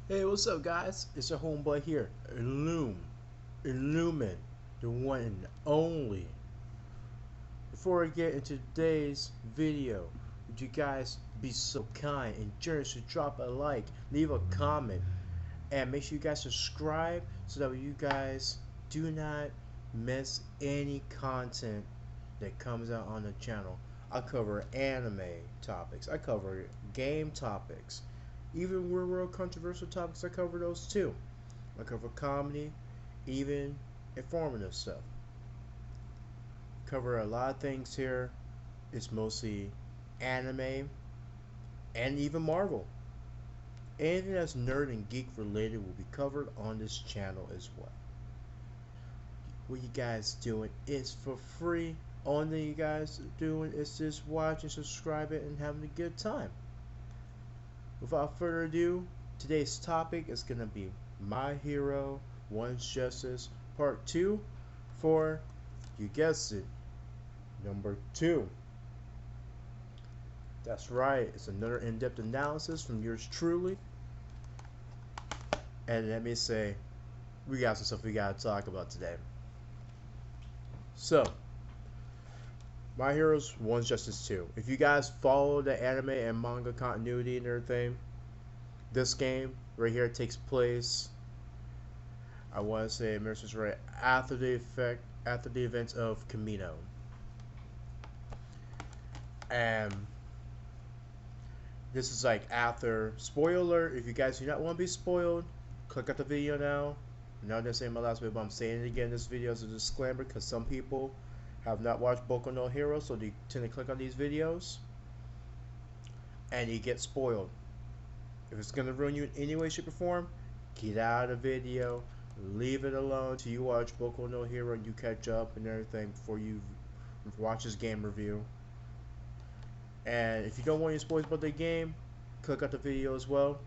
Hey, what's up, guys? It's your homeboy here, Illumin, the one and only. Before we get into today's video, would you guys be so kind and generous to drop a like, leave a comment, and make sure you guys subscribe so that you guys do not miss any content that comes out on the channel. I cover anime topics, I cover game topics, even real controversial topics. I cover those too. I cover comedy, even informative stuff. Cover a lot of things here. It's mostly anime and even Marvel. Anything that's nerd and geek related will be covered on this channel as well. What you guys doing is for free. Only thing you guys are doing is just watching, subscribing, and having a good time. Without further ado, today's topic is gonna be My Hero, One's Justice, Part 2 for, you guessed it, number 2. That's right, it's another in-depth analysis from yours truly. And let me say, we got some stuff we gotta talk about today. So, My Hero's One's Justice 2. If you guys follow the anime and manga continuity and everything, this game right here takes place, I want to say Mercer's right after the events of Camino. And this is like after, spoiler alert, if you guys do not want to be spoiled, click out the video now. I'm not gonna say my last video, but I'm saying it again in this video as a disclaimer because some people have not watched Boku no Hero, so they tend to click on these videos and you get spoiled. If it's gonna ruin you in any way, shape, or form, get out of the video, leave it alone till you watch Boku no Hero and you catch up and everything before you watch this game review. And if you don't want any spoilers about the game, click out the video as well,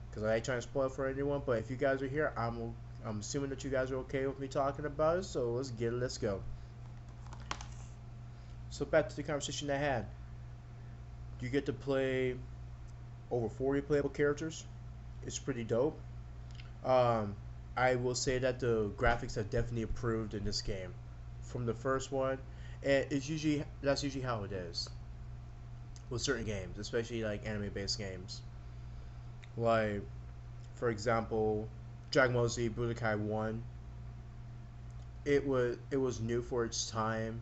because I ain't trying to spoil for anyone. But if you guys are here, I'm assuming that you guys are okay with me talking about it. So let's get it. Let's go. So back to the conversation I had. You get to play over 40 playable characters. It's pretty dope. Um, I will say that the graphics have definitely improved in this game from the first one, and that's usually how it is with certain games, especially like anime-based games. Like, for example, Dragon Ball Z Budokai 1. It was new for its time,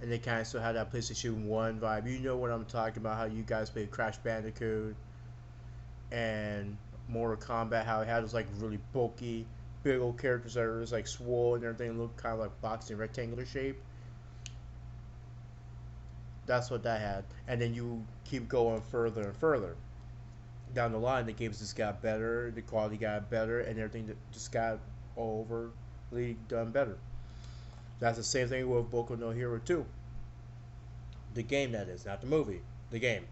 and they kind of still had that PlayStation 1 vibe. You know what I'm talking about? How you guys played Crash Bandicoot and Mortal Kombat? How it had those like really bulky, big old characters that are just like swole and everything looked kind of like boxing rectangular shape. That's what that had, and then you keep going further and further down the line. The games just got better, the quality got better, and everything just got overly done better. That's the same thing with Boku no Hero 2. The game, that is, not the movie. The game.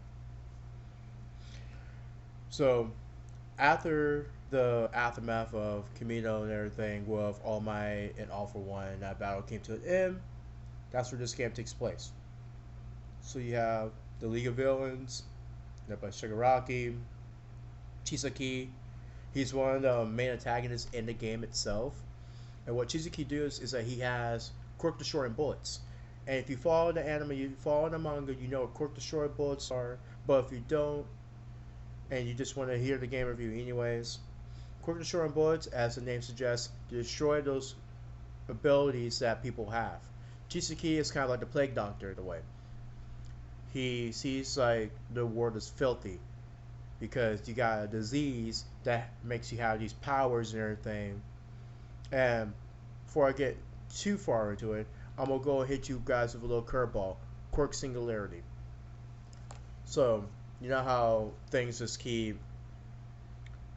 So, after the aftermath of Kamino and everything, with All Might and All for One, and that battle came to an end, that's where this game takes place. So, you have the League of Villains, led by Shigaraki, Chisaki. He's one of the main antagonists in the game itself. And what Chisaki does is that he has Quirk Destroying Bullets. And if you follow the anime, you follow the manga, you know what Quirk Destroying Bullets are. But if you don't, and you just want to hear the game review anyways, Quirk Destroying Bullets, as the name suggests, destroy those abilities that people have. Chisaki is kind of like the plague doctor in a way. He sees like the world is filthy because you got a disease that makes you have these powers and everything. And before I get too far into it, I'm gonna go and hit you guys with a little curveball. Quirk Singularity. So, you know how things just keep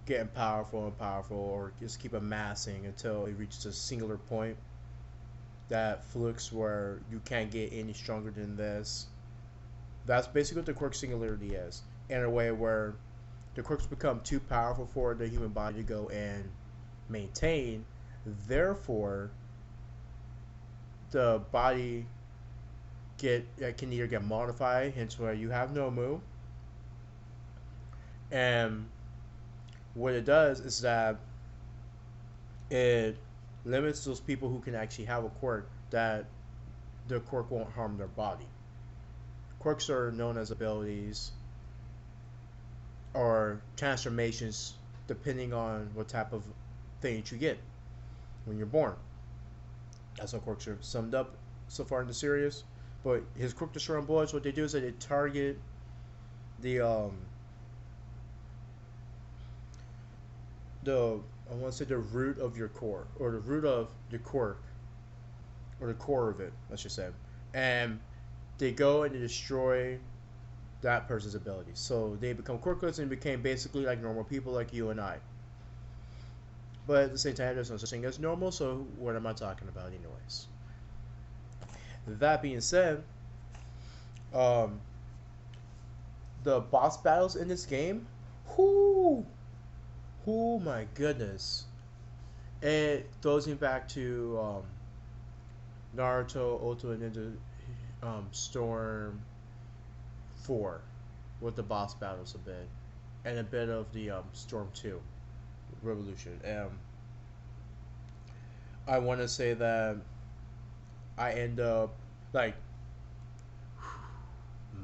getting powerful and powerful, or just keep amassing until it reaches a singular point, that flux where you can't get any stronger than this. That's basically what the Quirk Singularity is, in a way where the quirks become too powerful for the human body to go and maintain. Therefore, the body can either get modified, hence why you have no move, and what it does is that it limits those people who can actually have a quirk that the quirk won't harm their body. Quirks are known as abilities or transformations depending on what type of thing that you get when you're born. That's how quirks are summed up so far in the series. But his quirk destroying bullets, what they do is that they target the the I want to say the root of your core or the root of the quirk or the core of it, let's just say, and they go and they destroy that person's abilities. So they become quirkless and became basically like normal people like you and I. But at the same time, there's no such thing as normal, so what am I talking about, anyways? That being said, um, the boss battles in this game, whoo, oh my goodness, it throws me back to Naruto Ultimate Ninja Storm 4 with the boss battles a bit, and a bit of the Storm 2 Revolution. I want to say that I end up like,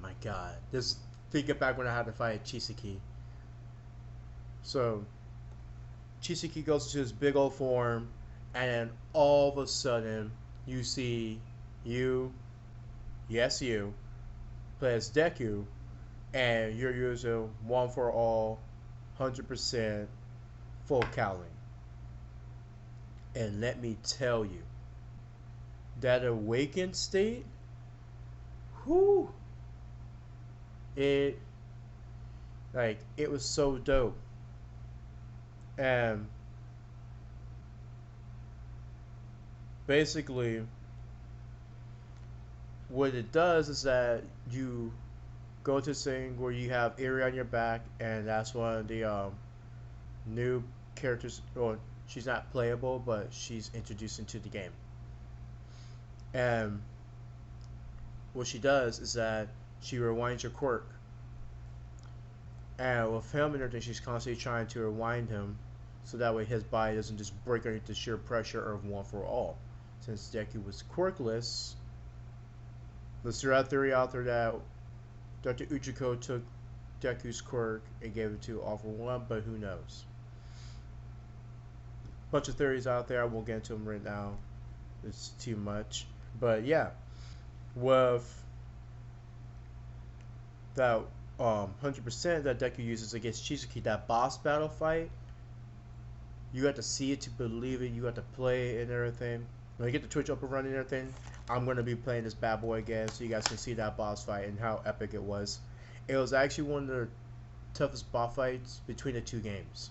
my God, just thinking back when I had to fight Chisaki. So Chisaki goes into his big old form, and then all of a sudden you see you, yes you, play as Deku, and you're using one for all, 100% full cowling. And let me tell you, that awakened state, whoo, it it was so dope. And basically, what it does is that you go to this thing where you have Eri on your back, and that's one of the new characters. Well, she's not playable, but she's introduced into the game. And what she does is that she rewinds your quirk. And with him and everything, she's constantly trying to rewind him so that way his body doesn't just break underneath the sheer pressure of one for all. Since Deku was quirkless, let's throw out theory out there that Dr. Uchiko took Deku's quirk and gave it to All for One, but who knows? Bunch of theories out there. I won't get into them right now. It's too much. But yeah, with that 100% that Deku uses against Chisaki, that boss battle fight, you got to see it to believe it. You got to play it and everything. When I get the Twitch up and running and everything, I'm going to be playing this bad boy again so you guys can see that boss fight and how epic it was. It was actually one of the toughest boss fights between the two games.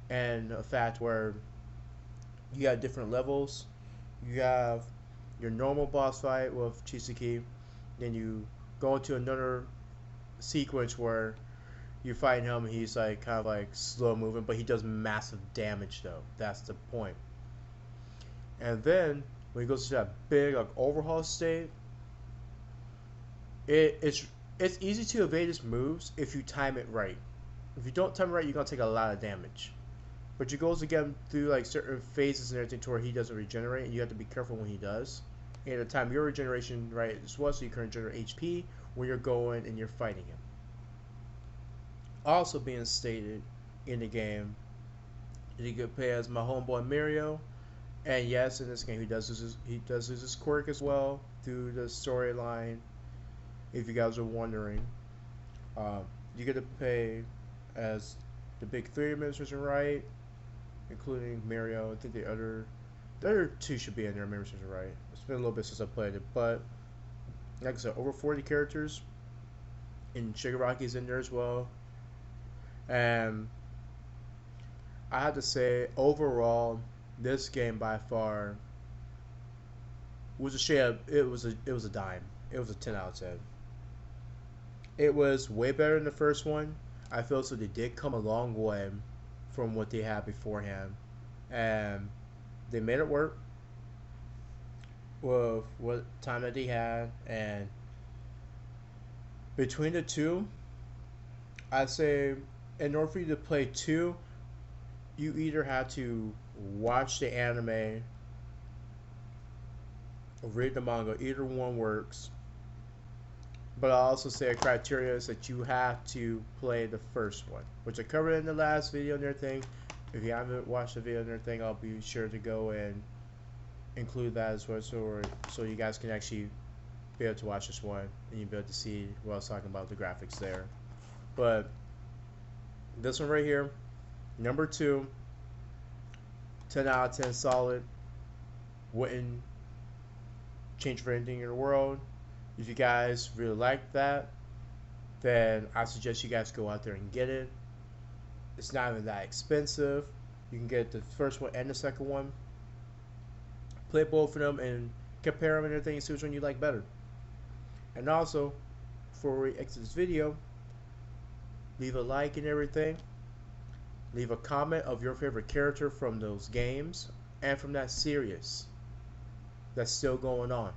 And a fact where you got different levels. You have your normal boss fight with Chisaki, then you go into another sequence where you fight him and he's like kind of like slow moving, but he does massive damage though. That's the point. And then when he goes to that big like overhaul state, it's easy to evade his moves if you time it right. If you don't time it right, you're gonna take a lot of damage. But you goes again through like certain phases and everything to where he doesn't regenerate, and you have to be careful when he does. And to time your regeneration right as well, so you can regenerate HP when you're going and you're fighting him. Also being stated in the game, you could play as my homeboy Mario, and yes, in this game he does use his quirk as well through the storyline. If you guys are wondering, you get to play as the big three administration, right? Including Mario. I think the other two should be in there. Administration, right? It's been a little bit since I played it, but like I said, over 40 characters, and Shigaraki's in there as well. And I have to say, overall, this game by far was a shame. It was a dime. It was a 10 out of 10. It was way better than the first one. I feel so they did come a long way from what they had beforehand, and they made it work with what time that they had. And between the two, I say in order for you to play 2, you either have to watch the anime or read the manga. Either one works. But I also say a criteria is that you have to play the first one, which I covered in the last video and everything. If you haven't watched the video and everything, I'll be sure to go and include that as well, so you guys can actually be able to watch this one and you'll be able to see what I was talking about, the graphics there. But this one right here, number 2, 10 out of 10 solid. Wouldn't change for anything in the world. If you guys really like that, then I suggest you guys go out there and get it. It's not even that expensive. You can get the first one and the second one. Play both of them and compare them and everything and see which one you like better. And also, before we exit this video, leave a like and everything. Leave a comment of your favorite character from those games and from that series that's still going on.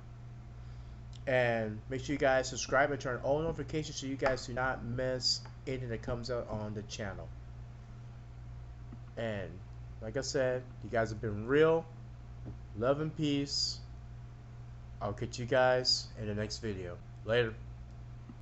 And make sure you guys subscribe and turn on all notifications so you guys do not miss anything that comes out on the channel. And like I said, you guys have been real. Love and peace. I'll catch you guys in the next video. Later.